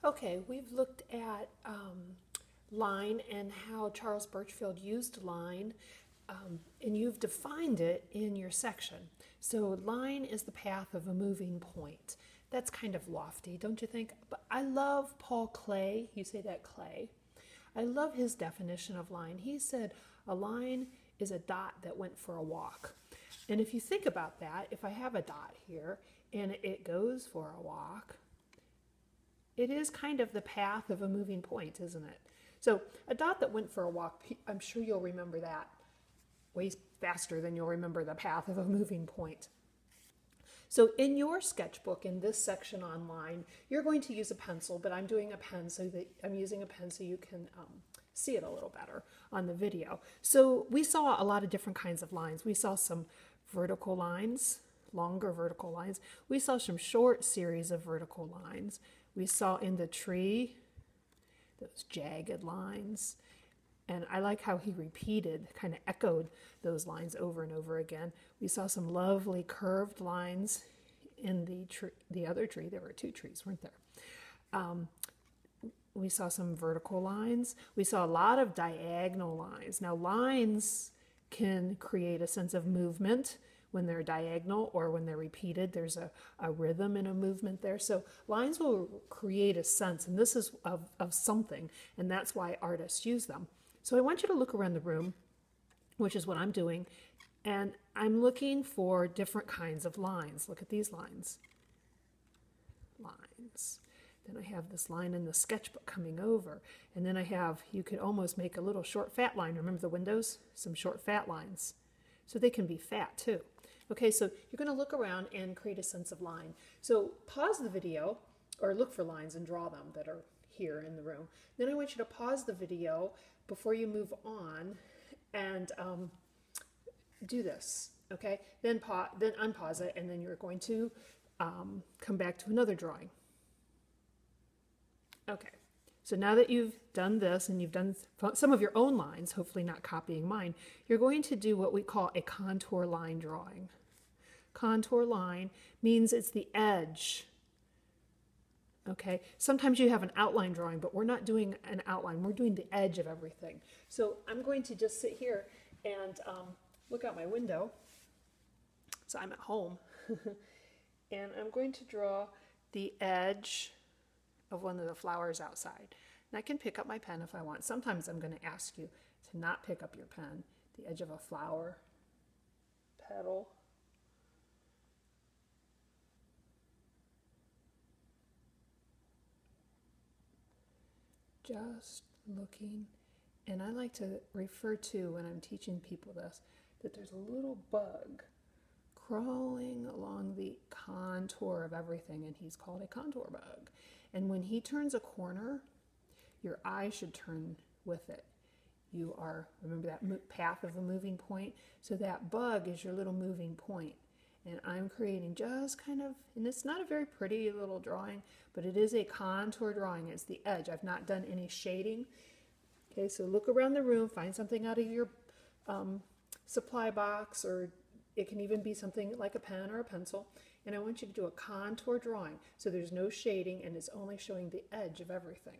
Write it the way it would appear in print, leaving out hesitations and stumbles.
Okay, we've looked at line and how Charles Birchfield used line, and you've defined it in your section. So line is the path of a moving point. That's kind of lofty, don't you think? But I love Paul Klee. You say that, Klee. I love his definition of line. He said a line is a dot that went for a walk. And if you think about that, if I have a dot here and it goes for a walk, it is kind of the path of a moving point, isn't it? So a dot that went for a walk, I'm sure you'll remember that way faster than you'll remember the path of a moving point. So in your sketchbook, in this section online, you're going to use a pencil, but I'm doing a pen so that I'm using a pen so you can see it a little better on the video. So we saw a lot of different kinds of lines. We saw some vertical lines, longer vertical lines. We saw some short series of vertical lines. We saw in the tree those jagged lines. And I like how he repeated, kind of echoed those lines over and over again. We saw some lovely curved lines in the other tree. There were two trees, weren't there? We saw some vertical lines. We saw a lot of diagonal lines. Now, lines can create a sense of movement when they're diagonal or when they're repeated. There's a rhythm and a movement there. So lines will create a sense, and this is of something, and that's why artists use them. So I want you to look around the room, which is what I'm doing, and I'm looking for different kinds of lines. Look at these lines. Lines. Then I have this line in the sketchbook coming over, and then I have, you could almost make a little short fat line. Remember the windows? Some short fat lines. So they can be fat too. Okay, so you're going to look around and create a sense of line. So pause the video, or look for lines and draw them that are here in the room. Then I want you to pause the video before you move on and do this, okay? Then unpause it, and then you're going to come back to another drawing. Okay, so now that you've done this and you've done some of your own lines, hopefully not copying mine, you're going to do what we call a contour line drawing. Contour line means it's the edge. Okay, sometimes you have an outline drawing, but we're not doing an outline. We're doing the edge of everything. So I'm going to just sit here and look out my window. So I'm at home. And I'm going to draw the edge of one of the flowers outside. And I can pick up my pen if I want. Sometimes I'm going to ask you to not pick up your pen. The edge of a flower, petal. Just looking, and I like to refer to, when I'm teaching people this, that there's a little bug crawling along the contour of everything, and he's called a contour bug. And when he turns a corner, your eye should turn with it. You are, remember that path of a moving point? So that bug is your little moving point. And I'm creating just kind of, and it's not a very pretty little drawing, but it is a contour drawing. It's the edge. I've not done any shading. Okay, so look around the room, find something out of your supply box, or it can even be something like a pen or a pencil. And I want you to do a contour drawing. So there's no shading, and it's only showing the edge of everything.